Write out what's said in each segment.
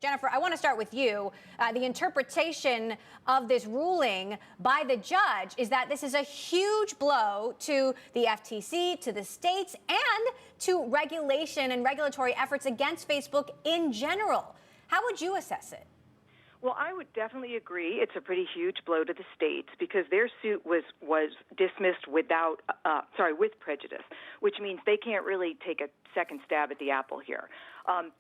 Jennifer, I want to start with you. The interpretation of this ruling by the judge is that this is a huge blow to the FTC, to the states, and to regulation and regulatory efforts against Facebook in general. How would you assess it? Well, I would definitely agree. It's a pretty huge blow to the states because their suit was dismissed with prejudice, which means they can't really take a second stab at the apple here.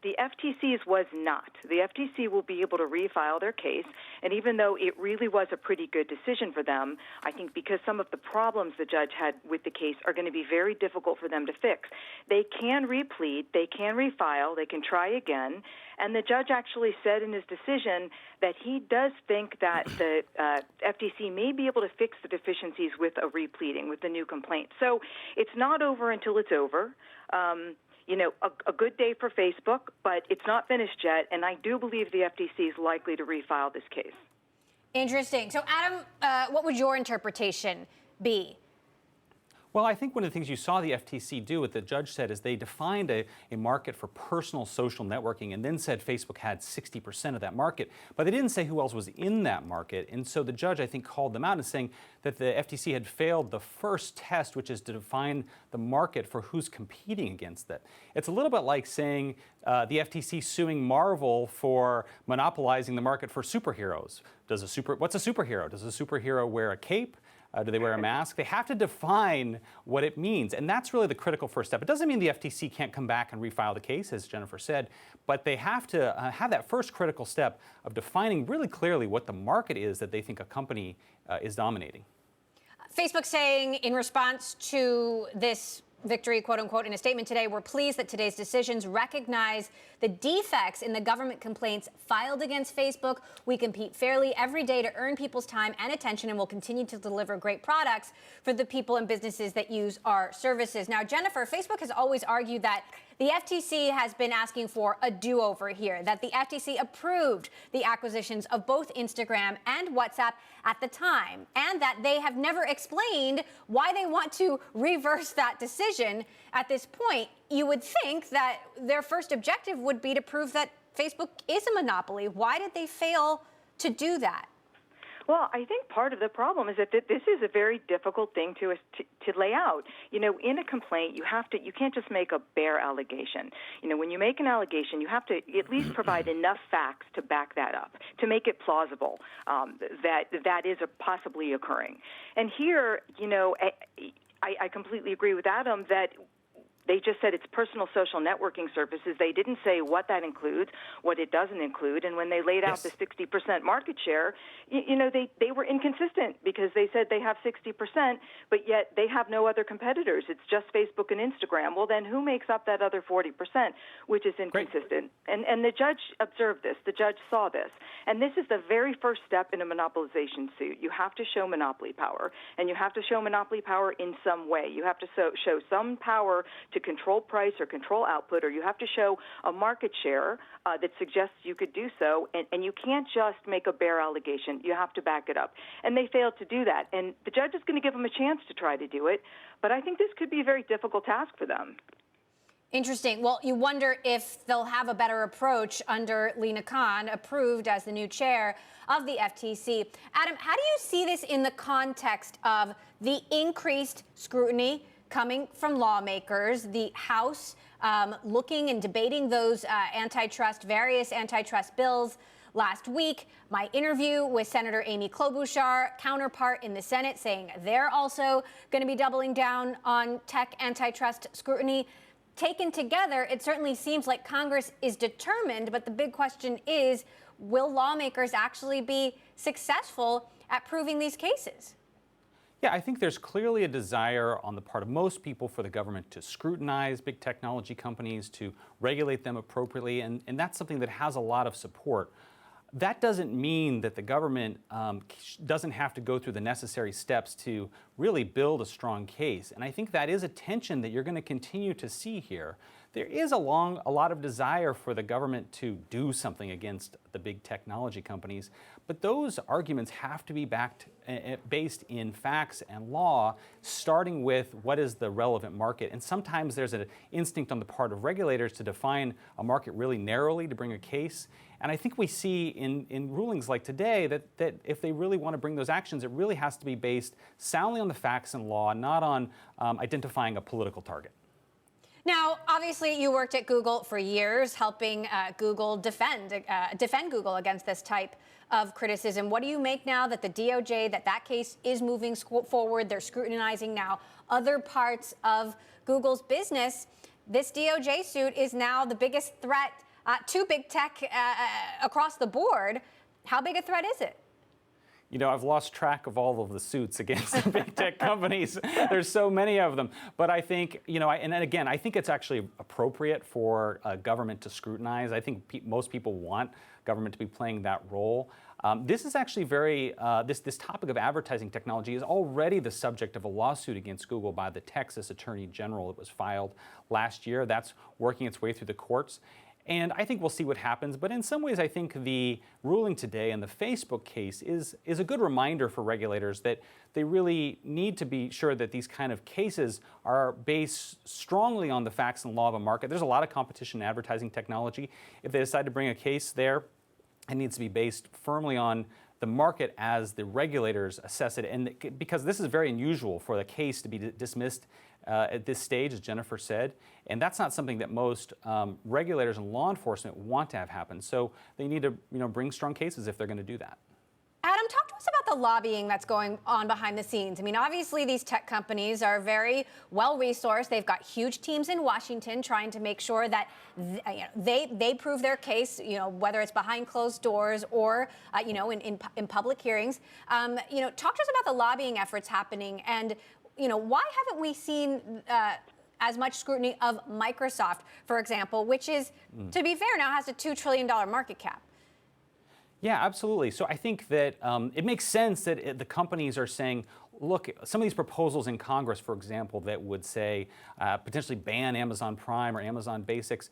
The FTC's was not. The FTC will be able to refile their case, and even though it really was a pretty good decision for them, I think because some of the problems the judge had with the case are going to be very difficult for them to fix. They can replead, they can refile, they can try again, and the judge actually said in his decision that he does think that the FTC may be able to fix the deficiencies with a repleading, with the new complaint. So it's not over until it's over. A good day for Facebook, but it's not finished yet, and I do believe the FTC is likely to refile this case. Interesting. So, Adam, what would your interpretation be? Well, I think one of the things you saw the FTC do, what the judge said, is they defined a market for personal social networking and then said Facebook had 60% of that market. But they didn't say who else was in that market. And so the judge, I think, called them out and saying that the FTC had failed the first test, which is to define the market for who's competing against it. It's a little bit like saying the FTC suing Marvel for monopolizing the market for superheroes. What's a superhero? Does a superhero wear a cape? Do they wear a mask? They have to define what it means, and that's really the critical first step. It doesn't mean the FTC can't come back and refile the case, as Jennifer said, but they have to have that first critical step of defining really clearly what the market is that they think a company is dominating. Facebook saying in response to this victory, quote unquote, in a statement today, we're pleased that today's decisions recognize the defects in the government complaints filed against Facebook. We compete fairly every day to earn people's time and attention, and will continue to deliver great products for the people and businesses that use our services. Now, Jennifer, Facebook has always argued that the FTC has been asking for a do-over here, that the FTC approved the acquisitions of both Instagram and WhatsApp at the time, and that they have never explained why they want to reverse that decision at this point. You would think that their first objective would be to prove that Facebook is a monopoly. Why did they fail to do that? Well, I think part of the problem is that this is a very difficult thing to lay out. In a complaint, you can't just make a bare allegation. When you make an allegation, you have to at least provide enough facts to back that up, to make it plausible that is possibly occurring. And here, I completely agree with Adam that they just said it's personal social networking services. They didn't say what that includes, what it doesn't include. And when they laid out the 60% market share, they were inconsistent because they said they have 60%, but yet they have no other competitors. It's just Facebook and Instagram. Well, then who makes up that other 40%, which is inconsistent? And the judge observed this. The judge saw this. And this is the very first step in a monopolization suit. You have to show monopoly power, and you have to show monopoly power in some way. You have to show some power to control price or control output, or you have to show a market share that suggests you could do so, and you can't just make a bare allegation. You have to back it up. And they failed to do that. And the judge is going to give them a chance to try to do it, but I think this could be a very difficult task for them. Interesting. Well, you wonder if they'll have a better approach under Lina Khan, approved as the new chair of the FTC. Adam, how do you see this in the context of the increased scrutiny coming from lawmakers, the House looking and debating those various antitrust bills last week, my interview with Senator Amy Klobuchar, counterpart in the Senate, saying they're also going to be doubling down on tech antitrust scrutiny? Taken together, it certainly seems like Congress is determined, but the big question is, will lawmakers actually be successful at proving these cases? Yeah, I think there's clearly a desire on the part of most people for the government to scrutinize big technology companies, to regulate them appropriately, and that's something that has a lot of support. That doesn't mean that the government doesn't have to go through the necessary steps to really build a strong case. And I think that is a tension that you're going to continue to see here. There is a lot of desire for the government to do something against the big technology companies, but those arguments have to be based in facts and law, starting with what is the relevant market. And sometimes there's an instinct on the part of regulators to define a market really narrowly to bring a case. And I think we see in rulings like today that if they really want to bring those actions, it really has to be based soundly on the facts and law, not on identifying a political target. Now, obviously, you worked at Google for years, helping Google defend Google against this type of criticism. What do you make now that the DOJ, that case is moving forward? They're scrutinizing now other parts of Google's business. This DOJ suit is now the biggest threat to big tech across the board. How big a threat is it? You know, I've lost track of all of the suits against the big tech companies. There's so many of them. But I think, you know, and again, I think it's actually appropriate for government to scrutinize. I think most people want government to be playing that role. This is actually this topic of advertising technology is already the subject of a lawsuit against Google by the Texas Attorney General. It was filed last year. That's working its way through the courts. And I think we'll see what happens. But in some ways, I think the ruling today in the Facebook case is a good reminder for regulators that they really need to be sure that these kind of cases are based strongly on the facts and law of a market. There's a lot of competition in advertising technology. If they decide to bring a case there, it needs to be based firmly on the market as the regulators assess it. And because this is very unusual for the case to be dismissed at this stage, as Jennifer said, and that's not something that most regulators and law enforcement want to have happen. So they need to, bring strong cases if they're going to do that. Adam, talk to us about the lobbying that's going on behind the scenes. I mean, obviously, these tech companies are very well-resourced. They've got huge teams in Washington trying to make sure that they prove their case, whether it's behind closed doors or, in public hearings. Talk to us about the lobbying efforts happening and, why haven't we seen as much scrutiny of Microsoft, for example, which is, to be fair, now has a $2 trillion market cap? Yeah, absolutely. So I think that it makes sense that the companies are saying, look, some of these proposals in Congress, for example, that would say potentially ban Amazon Prime or Amazon Basics.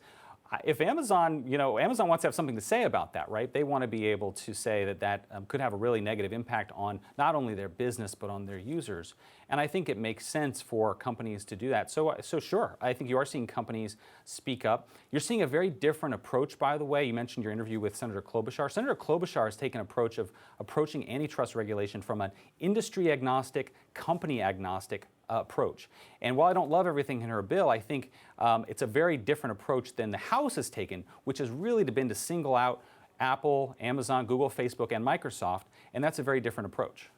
If Amazon wants to have something to say about that, right? They want to be able to say that could have a really negative impact on not only their business, but on their users. And I think it makes sense for companies to do that. So sure, I think you are seeing companies speak up. You're seeing a very different approach, by the way. You mentioned your interview with Senator Klobuchar. Senator Klobuchar has taken an approach of approaching antitrust regulation from an industry agnostic, company agnostic approach. And while I don't love everything in her bill, I think it's a very different approach than the House has taken, which has really been to single out Apple, Amazon, Google, Facebook, and Microsoft, and that's a very different approach.